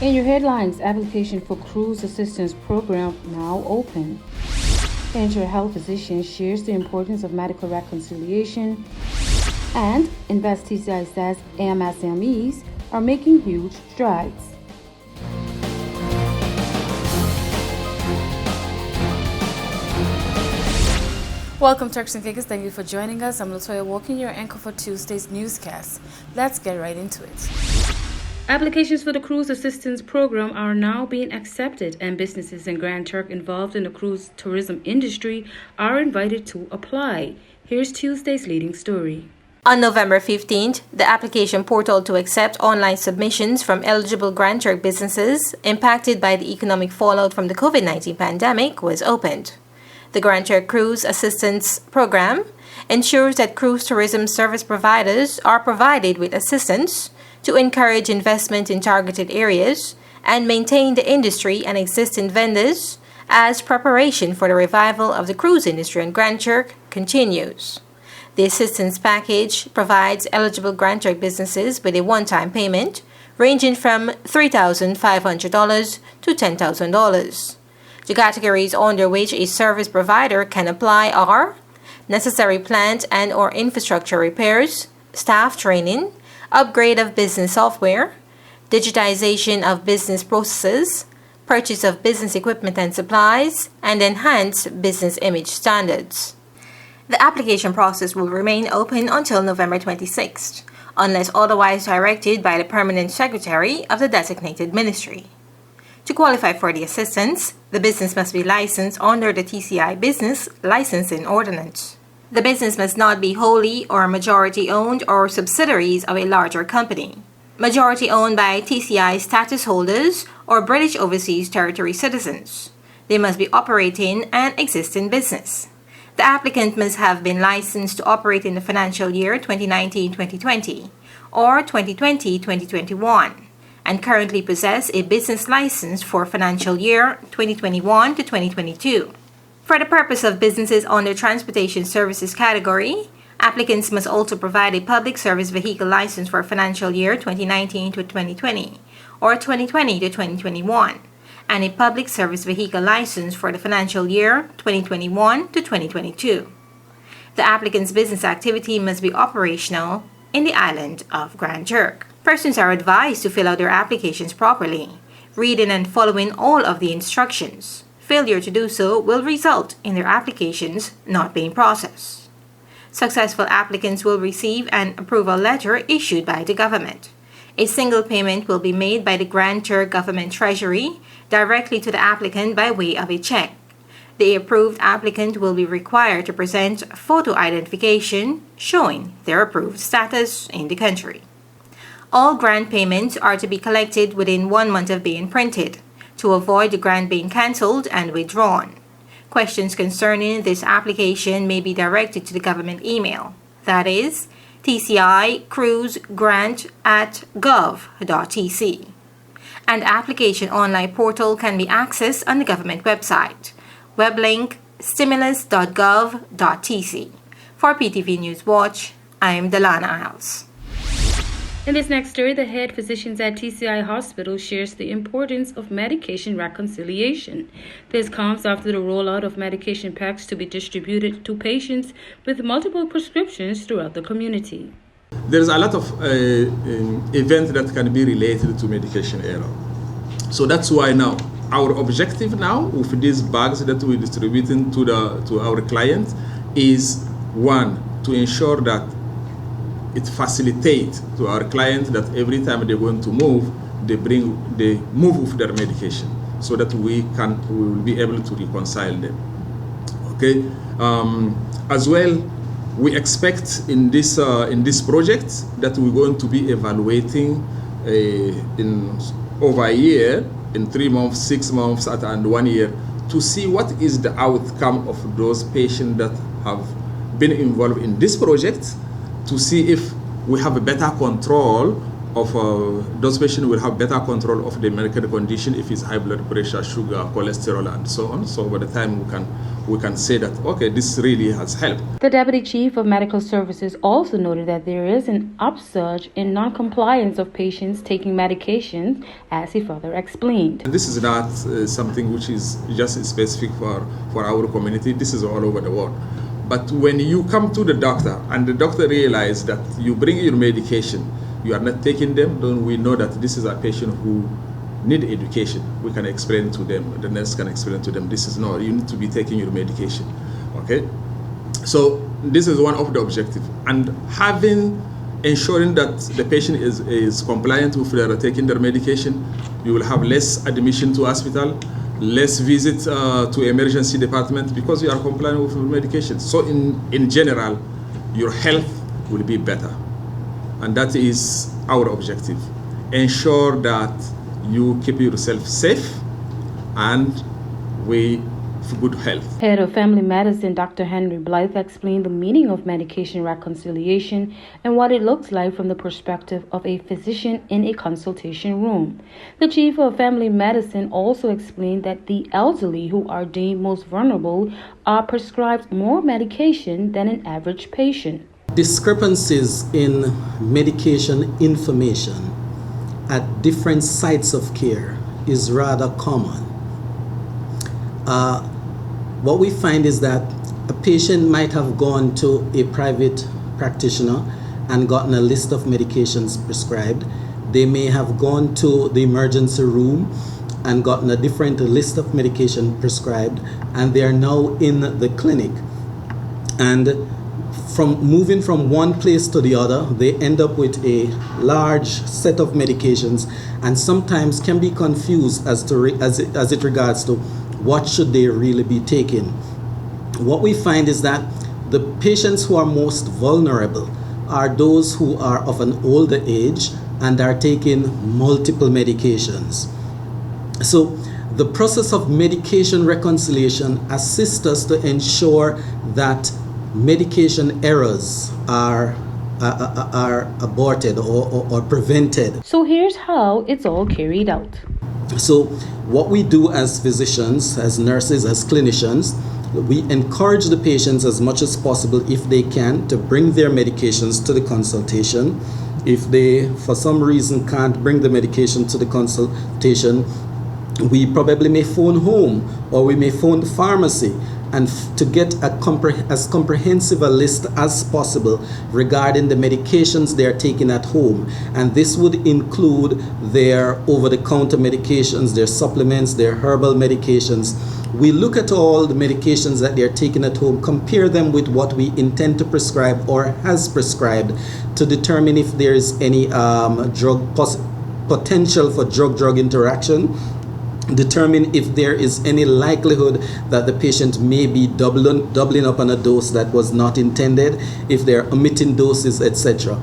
In your headlines, application for cruise assistance program now open. Health physician shares the importance of medical reconciliation. And Invest TCI says MSMEs are making huge strides. Welcome, Turks and Caicos. Thank you for joining us. I'm Latoya Walking, your anchor for Tuesday's newscast. Let's get right into it. Applications for the Cruise Assistance Program are now being accepted, and businesses in Grand Turk involved in the cruise tourism industry are invited to apply. Here's Tuesday's leading story. On November 15th, the application portal to accept online submissions from eligible Grand Turk businesses impacted by the economic fallout from the COVID-19 pandemic was opened. The Grand Turk Cruise Assistance Program ensures that cruise tourism service providers are provided with assistance to encourage investment in targeted areas and maintain the industry and existing vendors as preparation for the revival of the cruise industry in Grand Turk continues. The assistance package provides eligible Grand Turk businesses with a one-time payment ranging from $3,500 to $10,000. The categories under which a service provider can apply are necessary plant and or infrastructure repairs, staff training, upgrade of business software, digitization of business processes, purchase of business equipment and supplies, and enhanced business image standards. The application process will remain open until November 26th, unless otherwise directed by the Permanent Secretary of the designated ministry. To qualify for the assistance, the business must be licensed under the TCI Business Licensing Ordinance. The business must not be wholly or majority owned or subsidiaries of a larger company. Majority owned by TCI status holders or British Overseas Territory citizens. They must be operating an existing business. The applicant must have been licensed to operate in the financial year 2019-2020 or 2020-2021 and currently possess a business license for financial year 2021 to 2022. For the purpose of businesses under transportation services category, applicants must also provide a public service vehicle license for financial year 2019 to 2020 or 2020 to 2021 and a public service vehicle license for the financial year 2021 to 2022. The applicant's business activity must be operational in the island of Grand Turk. Persons are advised to fill out their applications properly, reading and following all of the instructions. Failure to do so will result in their applications not being processed. Successful applicants will receive an approval letter issued by the government. A single payment will be made by the Grand Turk Government Treasury directly to the applicant by way of a check. The approved applicant will be required to present photo identification showing their approved status in the country. All grant payments are to be collected within 1 month of being printed to avoid the grant being cancelled and withdrawn. Questions concerning this application may be directed to the government email, that is, tcicruisegrant@gov.tc. An application online portal can be accessed on the government website, weblink stimulus.gov.tc. For PTV News Watch, I am Delana House. In this next story, the head physicians at TCI Hospital shares the importance of medication reconciliation. This comes after the rollout of medication packs to be distributed to patients with multiple prescriptions throughout the community. There's a lot of events that can be related to medication error. So that's why now our objective now with these bags that we're distributing to our clients is one, to ensure that it facilitates to our clients that every time they're going to move, they move with their medication, so that we will be able to reconcile them. Okay. As well, we expect in this project that we're going to be evaluating in over a year, in 3 months, 6 months, and 1 year, to see what is the outcome of those patients that have been involved in this project, to see if we have a better control of those patients will have better control of the medical condition if it's high blood pressure, sugar, cholesterol, and so on. So by the time we can say that, okay, this really has helped. The Deputy Chief of Medical Services also noted that there is an upsurge in non-compliance of patients taking medications, as he further explained. This is not something which is just specific for our community. This is all over the world. But when you come to the doctor and the doctor realizes that you bring your medication, you are not taking them, then we know that this is a patient who need education. We can explain to them, the nurse can explain to them, this is no, you need to be taking your medication, okay? So this is one of the objectives. And ensuring that the patient is compliant with their taking their medication, you will have less admission to hospital, less visit to emergency department because you are compliant with your medication. So in general, your health will be better. And that is our objective. Ensure that you keep yourself safe and with good health. Head of Family Medicine, Dr. Henry Blythe, explained the meaning of medication reconciliation and what it looks like from the perspective of a physician in a consultation room. The Chief of Family Medicine also explained that the elderly, who are deemed most vulnerable, are prescribed more medication than an average patient. Discrepancies in medication information at different sites of care is rather common. What we find is that a patient might have gone to a private practitioner and gotten a list of medications prescribed. They may have gone to the emergency room and gotten a different list of medication prescribed, and they are now in the clinic. And from moving from one place to the other, they end up with a large set of medications and sometimes can be confused as it regards to what should they really be taking. What we find is that the patients who are most vulnerable are those who are of an older age and are taking multiple medications. So the process of medication reconciliation assists us to ensure that medication errors are aborted or prevented. So here's how it's all carried out. So what we do as physicians, as nurses, as clinicians, we encourage the patients as much as possible, if they can, to bring their medications to the consultation. If they, for some reason, can't bring the medication to the consultation, we probably may phone home or we may phone the pharmacy and to get as comprehensive a list as possible regarding the medications they are taking at home. And this would include their over-the-counter medications, their supplements, their herbal medications. We look at all the medications that they are taking at home, compare them with what we intend to prescribe or has prescribed to determine if there is any potential for drug-drug interaction, determine if there is any likelihood that the patient may be doubling up on a dose that was not intended, if they're omitting doses, etc.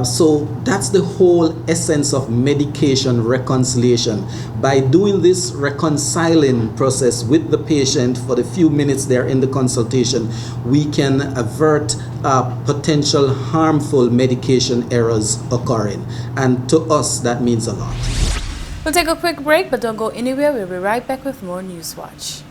So that's the whole essence of medication reconciliation. By doing this reconciling process with the patient for the few minutes they're in the consultation, we can avert potential harmful medication errors occurring. And to us, that means a lot. We'll take a quick break, but don't go anywhere. We'll be right back with more Newswatch.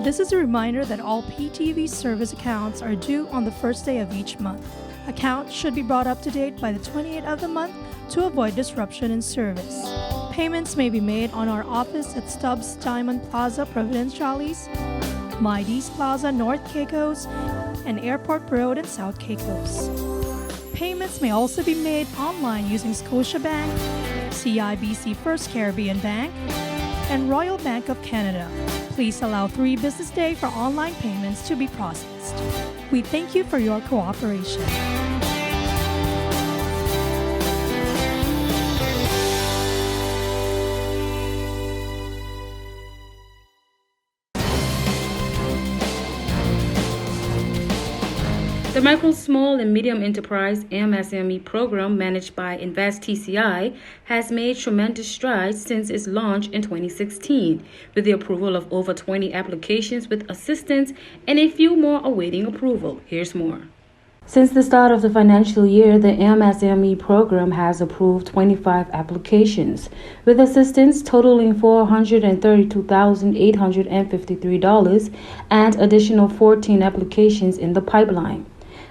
This is a reminder that all PTV service accounts are due on the first day of each month. Accounts should be brought up to date by the 28th of the month to avoid disruption in service. Payments may be made on our office at Stubbs Diamond Plaza, Providenciales, Mides Plaza, North Caicos, and Airport Road in South Caicos. Payments may also be made online using Scotiabank, CIBC First Caribbean Bank, and Royal Bank of Canada. Please allow 3 business days for online payments to be processed. We thank you for your cooperation. The Micro, Small, and Medium Enterprise MSME program managed by Invest TCI has made tremendous strides since its launch in 2016, with the approval of over 20 applications with assistance and a few more awaiting approval. Here's more. Since the start of the financial year, the MSME program has approved 25 applications, with assistance totaling $432,853 and additional 14 applications in the pipeline.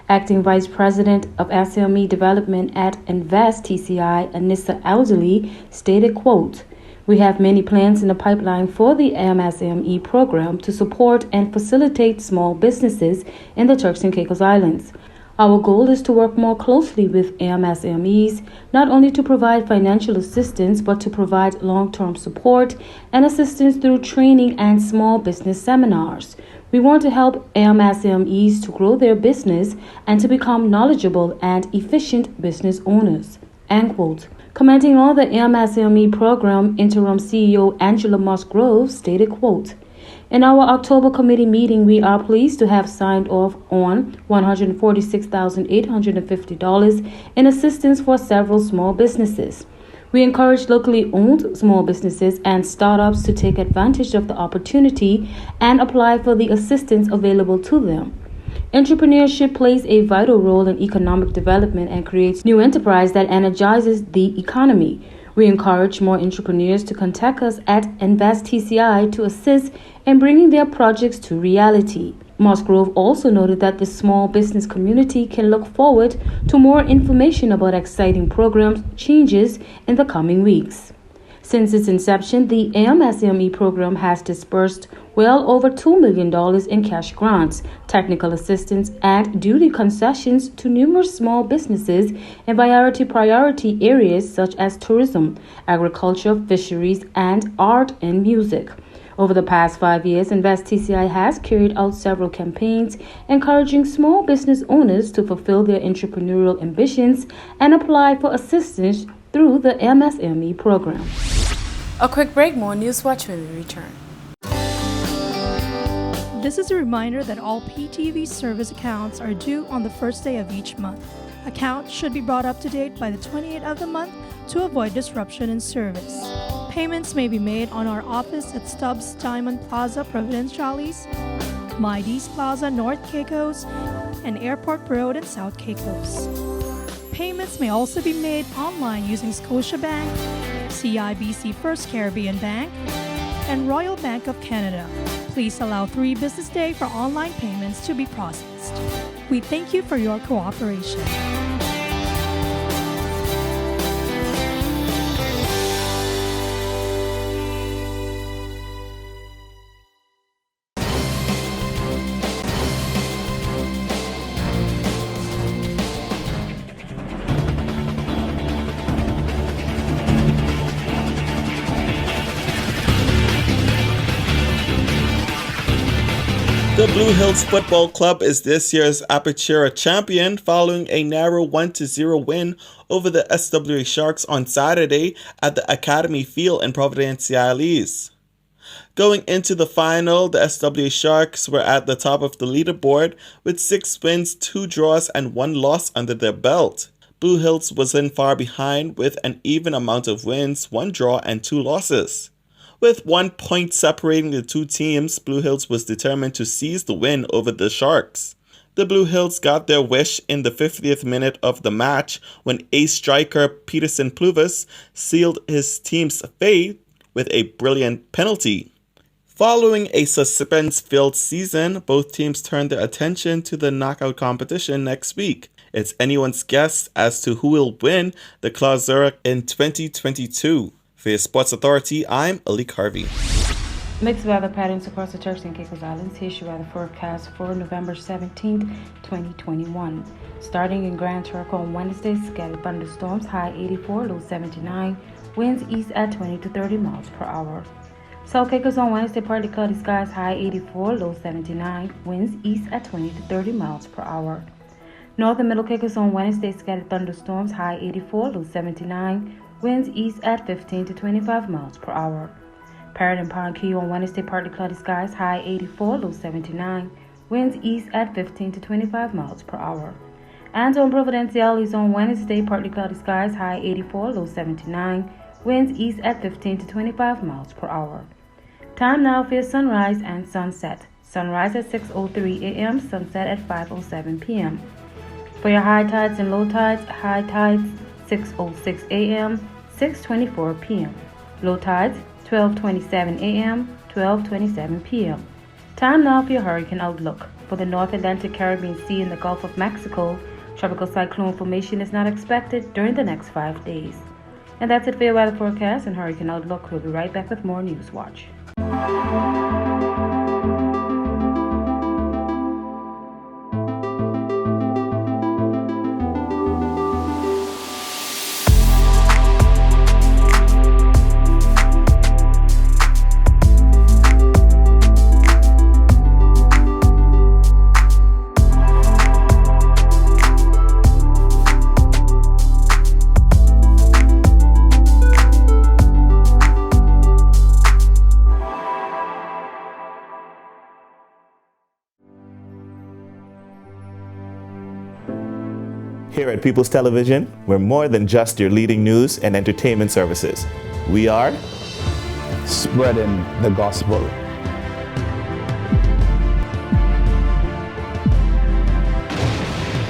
Acting Vice President of SME Development at Invest TCI, Anissa Elderly, stated, quote, "We have many plans in the pipeline for the MSME program to support and facilitate small businesses in the Turks and Caicos Islands. Our goal is to work more closely with MSMEs, not only to provide financial assistance, but to provide long-term support and assistance through training and small business seminars. We want to help MSMEs to grow their business and to become knowledgeable and efficient business owners." End quote. Commenting on the MSME program, Interim CEO Angela Musgrove stated, quote, "In our October committee meeting, we are pleased to have signed off on $146,850 in assistance for several small businesses. We encourage locally owned small businesses and startups to take advantage of the opportunity and apply for the assistance available to them. Entrepreneurship plays a vital role in economic development and creates new enterprise that energizes the economy. We encourage more entrepreneurs to contact us at Invest TCI to assist in bringing their projects to reality." Musgrove also noted that the small business community can look forward to more information about exciting program changes in the coming weeks. Since its inception, the MSME program has disbursed well over $2 million in cash grants, technical assistance, and duty concessions to numerous small businesses in priority areas such as tourism, agriculture, fisheries, and art and music. Over the past 5 years, Invest TCI has carried out several campaigns encouraging small business owners to fulfill their entrepreneurial ambitions and apply for assistance through the MSME program. A quick break, more News Watch when we return. This is a reminder that all PTV service accounts are due on the first day of each month. Accounts should be brought up to date by the 28th of the month to avoid disruption in service. Payments may be made on our office at Stubbs Diamond Plaza, Providenciales, Mides Plaza, North Caicos, and Airport Road in South Caicos. Payments may also be made online using Scotiabank, CIBC First Caribbean Bank, and Royal Bank of Canada. Please allow 3 business days for online payments to be processed. We thank you for your cooperation. The Blue Hills Football Club is this year's Apertura champion following a narrow 1-0 win over the SWA Sharks on Saturday at the Academy Field in Providenciales. Going into the final, the SWA Sharks were at the top of the leaderboard with 6 wins, 2 draws, and 1 loss under their belt. Blue Hills was in far behind with an even amount of wins, 1 draw, and 2 losses. With 1 point separating the two teams, Blue Hills was determined to seize the win over the Sharks. The Blue Hills got their wish in the 50th minute of the match when ace striker Peterson Pluvis sealed his team's fate with a brilliant penalty. Following a suspense-filled season, both teams turned their attention to the knockout competition next week. It's anyone's guess as to who will win the Clausura in 2022. For your Sports Authority, I'm Alik Harvey. Mixed weather patterns across the Turks and Caicos Islands. Here's your weather forecast for November 17th, 2021. Starting in Grand Turk on Wednesday, scattered thunderstorms, high 84, low 79, winds east at 20 to 30 miles per hour. South Caicos on Wednesday, partly cloudy skies, high 84, low 79, winds east at 20 to 30 miles per hour. North and Middle Caicos on Wednesday, scattered thunderstorms, high 84, low 79, winds east at 15 to 25 miles per hour. Parrot and Pond Key on Wednesday, partly cloudy skies, high 84, low 79, winds east at 15 to 25 miles per hour. And on Providenciales on Wednesday, partly cloudy skies, high 84, low 79, winds east at 15 to 25 miles per hour. Time now for your sunrise and sunset. Sunrise at 6:03 a.m., sunset at 5:07 p.m. For your high tides and low tides, high tides 6:06 a.m., 6:24 p.m. Low tides 12:27 a.m., 12:27 p.m. Time now for your hurricane outlook. For the North Atlantic, Caribbean Sea, and the Gulf of Mexico, tropical cyclone formation is not expected during the next 5 days. And that's it for your weather forecast and hurricane outlook. We'll be right back with more News Watch. Here at People's Television, we're more than just your leading news and entertainment services. We are spreading the gospel.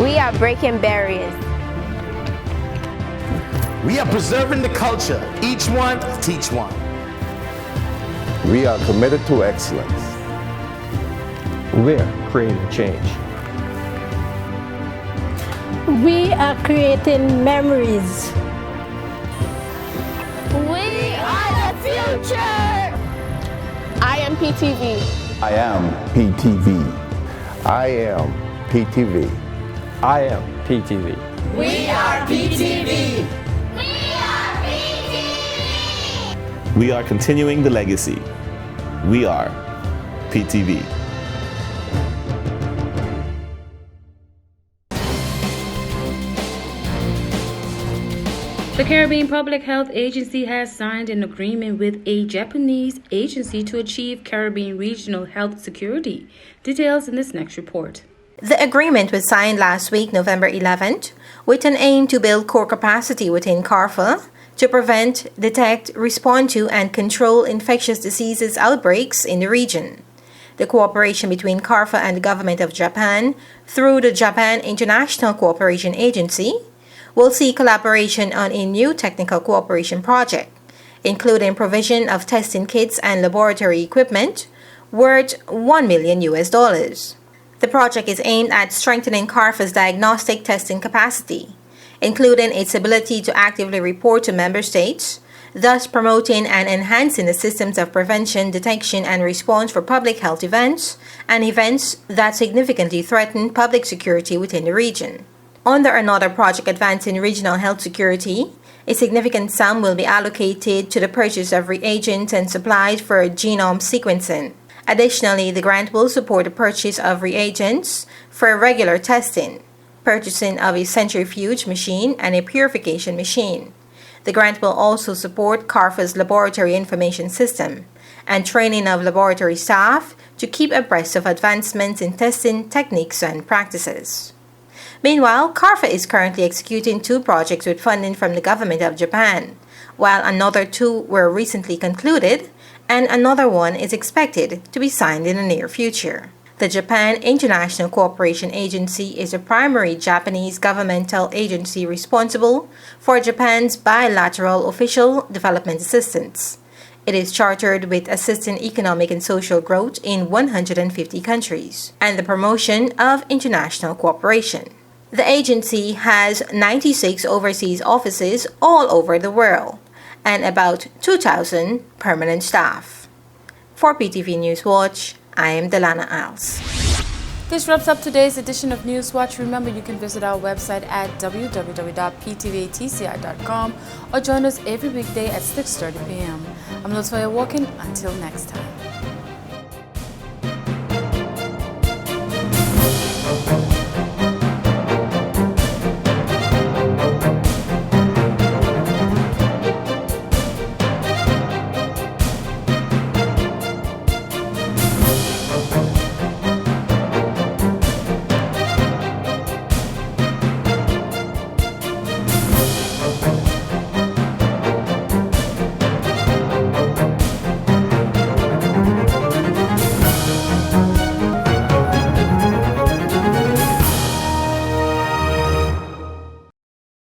We are breaking barriers. We are preserving the culture. Each one, teach one. We are committed to excellence. We're creating change. We are creating memories. We are the future. I am PTV. I am PTV. I am PTV. I am PTV. We are PTV. We are continuing the legacy. We are PTV. The Caribbean Public Health Agency has signed an agreement with a Japanese agency to achieve Caribbean regional health security. Details in this next report. The agreement was signed last week, November 11th, with an aim to build core capacity within CARFA to prevent, detect, respond to, and control infectious diseases outbreaks in the region. The cooperation between CARFA and the Government of Japan through the Japan International Cooperation Agency will see collaboration on a new technical cooperation project, including provision of testing kits and laboratory equipment worth $1 million. The project is aimed at strengthening CARFA's diagnostic testing capacity, including its ability to actively report to member states, thus promoting and enhancing the systems of prevention, detection, and response for public health events and events that significantly threaten public security within the region. Under another project advancing regional health security, a significant sum will be allocated to the purchase of reagents and supplies for genome sequencing. Additionally, the grant will support the purchase of reagents for regular testing, purchasing of a centrifuge machine and a purification machine. The grant will also support CARFA's laboratory information system and training of laboratory staff to keep abreast of advancements in testing techniques and practices. Meanwhile, CARFA is currently executing 2 projects with funding from the Government of Japan, while another 2 were recently concluded and another one is expected to be signed in the near future. The Japan International Cooperation Agency is the primary Japanese governmental agency responsible for Japan's bilateral official development assistance. It is chartered with assisting economic and social growth in 150 countries and the promotion of international cooperation. The agency has 96 overseas offices all over the world and about 2,000 permanent staff. For PTV News Watch, I am Delana Iles. This wraps up today's edition of Newswatch. Remember, you can visit our website at www.ptvatci.com or join us every weekday at 6:30 p.m. I'm Latoya Walken. Until next time.